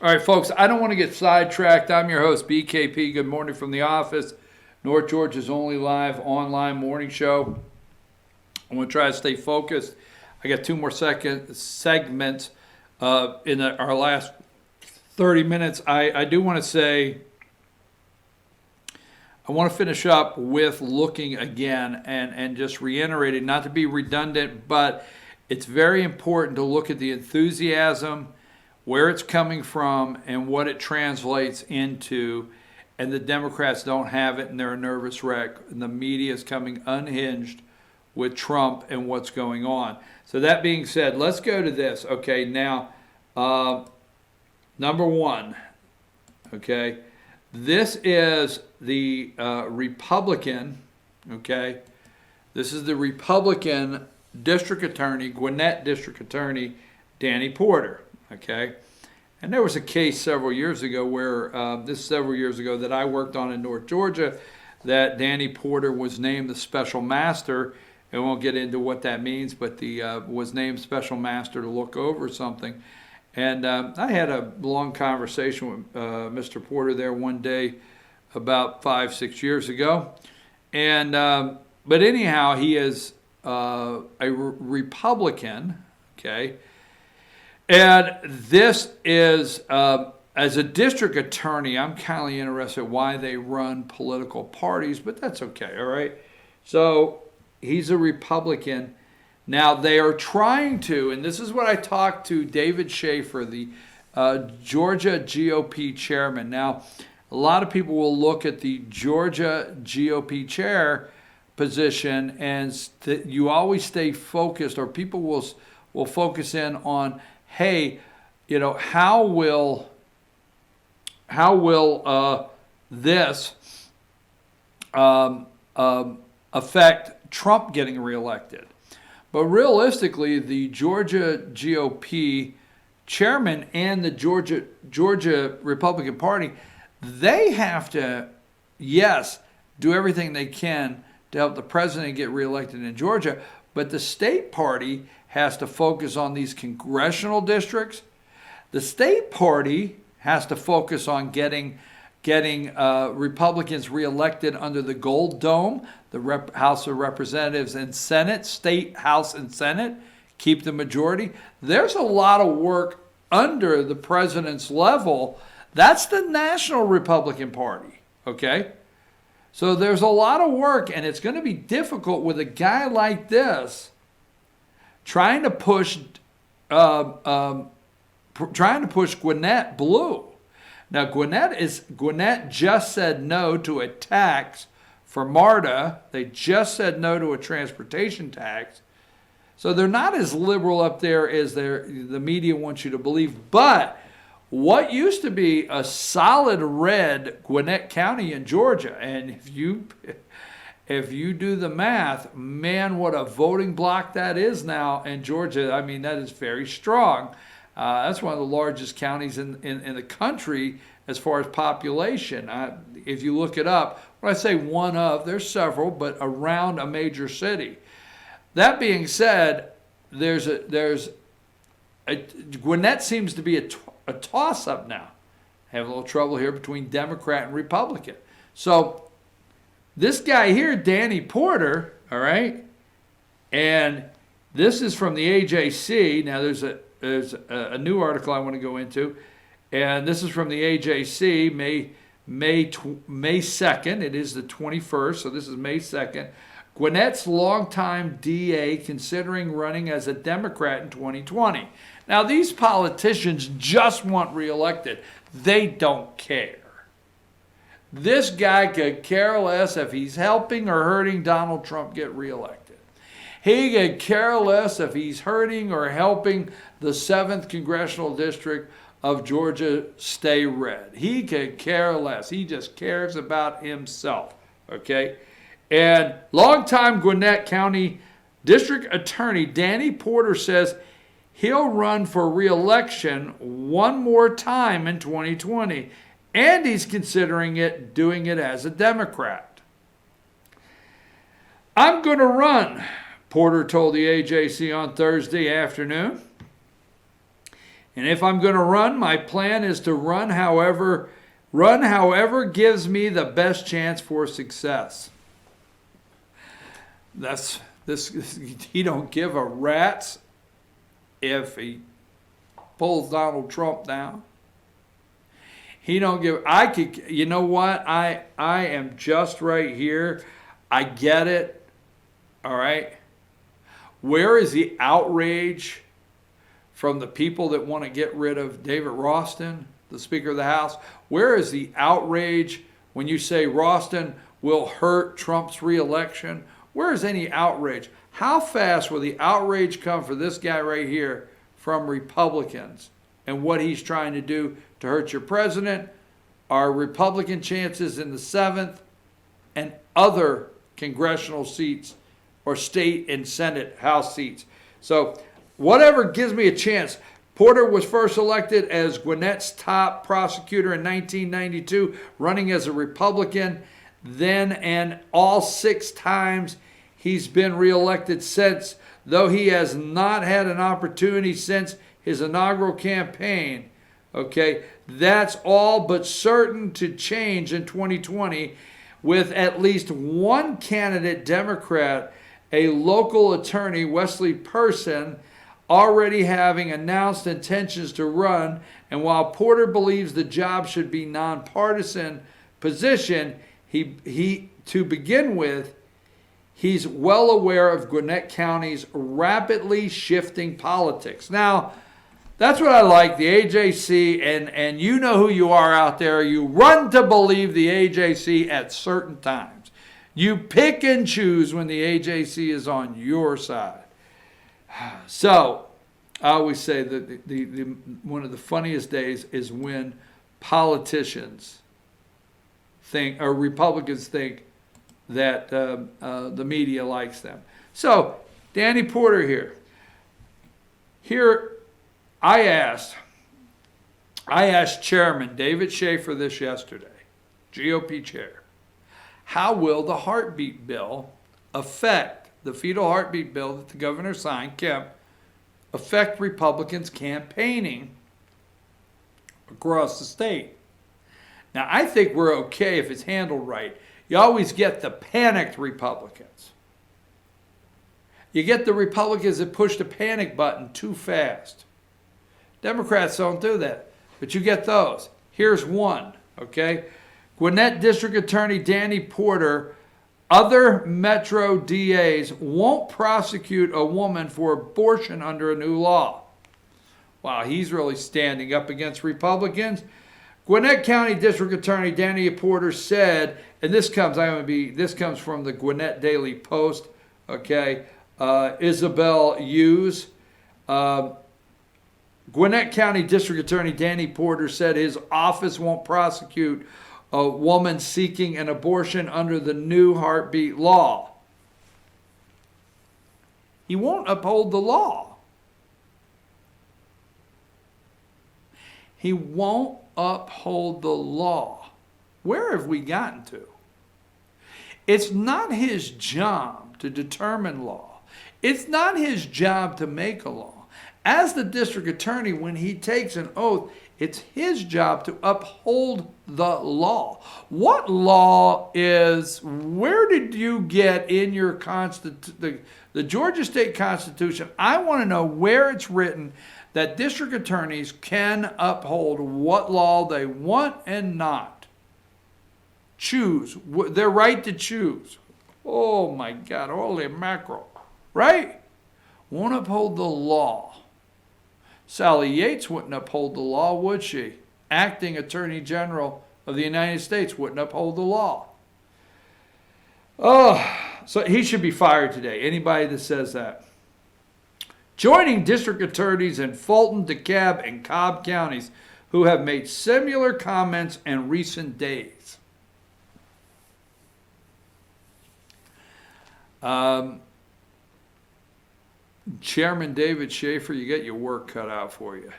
All right, folks, I don't want to get sidetracked. I'm your host, BKP. Good morning from the office. North Georgia's only live online morning show. I'm going to try to stay focused. I got two more segments in our last 30 minutes. I do want to say, I want to finish up with looking again and just reiterating, not to be redundant, but it's very important to look at the enthusiasm, where it's coming from, and what it translates into. And the Democrats don't have it, and they're a nervous wreck. And the media is coming unhinged with Trump and what's going on. So that being said, let's go to this. Okay, now, number one, okay, this is the Republican, okay, this is the Republican District Attorney, Gwinnett District Attorney, Danny Porter. Okay, and there was a case several years ago where that I worked on in North Georgia, that Danny Porter was named the special master. I won't get into what that means, but was named special master to look over something. And I had a long conversation with Mr. Porter there one day about 5-6 years ago. And but anyhow, he is a Republican. Okay. And this is, as a district attorney, I'm kind of interested why they run political parties, but that's okay, all right? So he's a Republican. Now they are trying to, and this is what I talked to David Schaefer, the Georgia GOP chairman. Now, a lot of people will look at the Georgia GOP chair position, and you always stay focused, or people will focus in on, hey, you know, how will this affect Trump getting reelected? But realistically, the Georgia GOP chairman and the Georgia Republican Party, they have to, yes, do everything they can to help the president get reelected in Georgia, but the state party has to focus on these congressional districts. The state party has to focus on getting Republicans reelected under the Gold Dome, the House of Representatives and Senate, state House and Senate, keep the majority. There's a lot of work under the president's level. That's the National Republican Party, okay? So there's a lot of work, and it's going to be difficult with a guy like this trying to push Gwinnett blue. Now Gwinnett just said no to a tax for MARTA. They just said no to a transportation tax. So they're not as liberal up there as the media wants you to believe. But what used to be a solid red Gwinnett County in Georgia, and if you do the math, man, what a voting block that is now in Georgia. I mean, that is very strong. That's one of the largest counties in the country as far as population. If you look it up, when I say one of, there's several, but around a major city. That being said, Gwinnett seems to be a toss-up now. I have a little trouble here between Democrat and Republican. So this guy here, Danny Porter, all right, and this is from the AJC. Now there's a new article I want to go into, and this is from the AJC, May 2nd. It is the 21st, so this is May 2nd. Gwinnett's longtime DA considering running as a Democrat in 2020. Now these politicians just want reelected. They don't care. This guy could care less if he's helping or hurting Donald Trump get reelected. He could care less if he's hurting or helping the 7th Congressional District of Georgia stay red. He could care less. He just cares about himself, okay? And longtime Gwinnett County District Attorney Danny Porter says he'll run for re-election one more time in 2020. And he's considering doing it as a Democrat. I'm going to run, Porter told the AJC on Thursday afternoon. And if I'm going to run, my plan is to run however gives me the best chance for success. He don't give a rat's if he pulls Donald Trump down. He don't give, you know what? I am just right here. I get it. All right. Where is the outrage from the people that want to get rid of David Ralston, the Speaker of the House? Where is the outrage when you say Ralston will hurt Trump's reelection? Where is any outrage? How fast will the outrage come for this guy right here from Republicans and what he's trying to do to hurt your president, our Republican chances in the 7th, and other congressional seats or state and Senate House seats? So whatever gives me a chance. Porter was first elected as Gwinnett's top prosecutor in 1992, running as a Republican then, and all 6 times he's been reelected since, though he has not had an opportunity since his inaugural campaign. Okay, that's all but certain to change in 2020 with at least one candidate, Democrat, a local attorney, Wesley Person, already having announced intentions to run. And while Porter believes the job should be nonpartisan position, he to begin with, he's well aware of Gwinnett County's rapidly shifting politics. Now, that's what I like, the AJC, and you know who you are out there. You run to believe the AJC at certain times. You pick and choose when the AJC is on your side. So, I always say that the one of the funniest days is when politicians think, or Republicans think, that the media likes them. So, Danny Porter here. Here, I asked Chairman David Schaefer this yesterday, GOP chair, how will the heartbeat bill affect, the fetal heartbeat bill that the governor signed, Kemp, affect Republicans campaigning across the state? Now, I think we're okay if it's handled right. You always get the panicked Republicans. You get the Republicans that push the panic button too fast. Democrats don't do that, but you get those. Here's one, okay? Gwinnett District Attorney Danny Porter, other Metro DAs won't prosecute a woman for abortion under a new law. Wow, he's really standing up against Republicans. Gwinnett County District Attorney Danny Porter said, and this comes from the Gwinnett Daily Post, okay? Isabel Hughes. Gwinnett County District Attorney Danny Porter said his office won't prosecute a woman seeking an abortion under the new heartbeat law. He won't uphold the law. He won't uphold the law. Where have we gotten to? It's not his job to determine law. It's not his job to make a law. As the district attorney, when he takes an oath, it's his job to uphold the law. What law is, where did you get in your the Georgia State Constitution? I want to know where it's written that district attorneys can uphold what law they want and not. Choose. Their right to choose. Oh my God, holy mackerel. Right? Won't uphold the law. Sally Yates wouldn't uphold the law, would she? Acting Attorney General of the United States wouldn't uphold the law. Oh, so he should be fired today. Anybody that says that. Joining district attorneys in Fulton, DeKalb, and Cobb counties who have made similar comments in recent days. Chairman David Schaefer, you get your work cut out for you.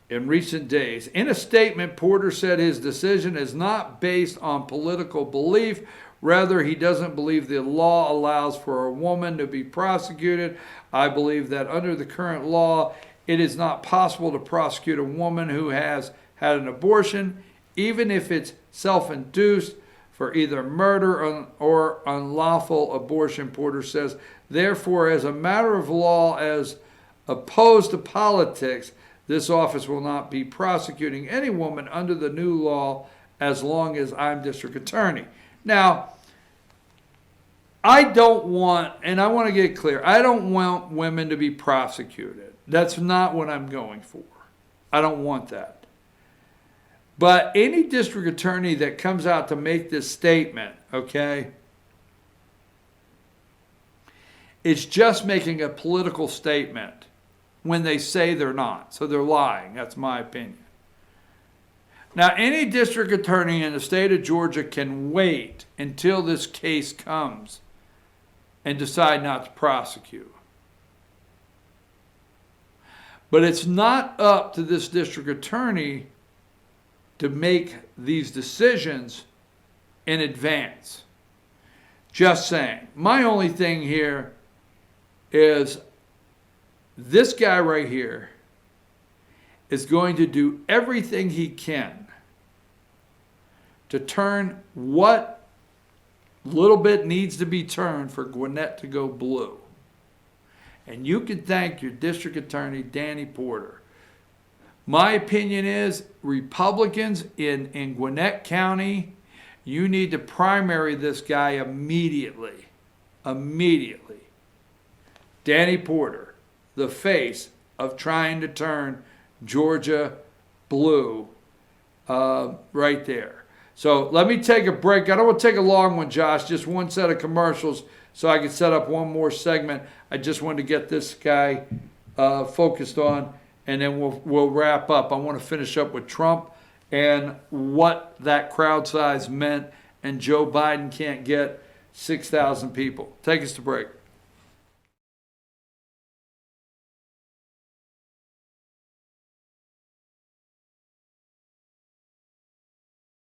In recent days, in a statement, Porter said his decision is not based on political belief. Rather, he doesn't believe the law allows for a woman to be prosecuted. I believe that under the current law, it is not possible to prosecute a woman who has had an abortion, even if it's self-induced, for either murder or unlawful abortion, Porter says. Therefore, as a matter of law, as opposed to politics, this office will not be prosecuting any woman under the new law as long as I'm district attorney. Now, I don't want, and I want to get clear, I don't want women to be prosecuted. That's not what I'm going for. I don't want that. But any district attorney that comes out to make this statement, okay, it's just making a political statement when they say they're not. So they're lying. That's my opinion. Now, any district attorney in the state of Georgia can wait until this case comes and decide not to prosecute. But it's not up to this district attorney to make these decisions in advance. Just saying. My only thing here is this guy right here is going to do everything he can to turn what little bit needs to be turned for Gwinnett to go blue. And you can thank your district attorney, Danny Porter. My opinion is Republicans in Gwinnett County, you need to primary this guy immediately. Immediately. Danny Porter, the face of trying to turn Georgia blue, right there. So let me take a break. I don't want to take a long one, Josh, just one set of commercials so I can set up one more segment. I just wanted to get this guy focused on, and then we'll wrap up. I want to finish up with Trump and what that crowd size meant, and Joe Biden can't get 6,000 people. Take us to break.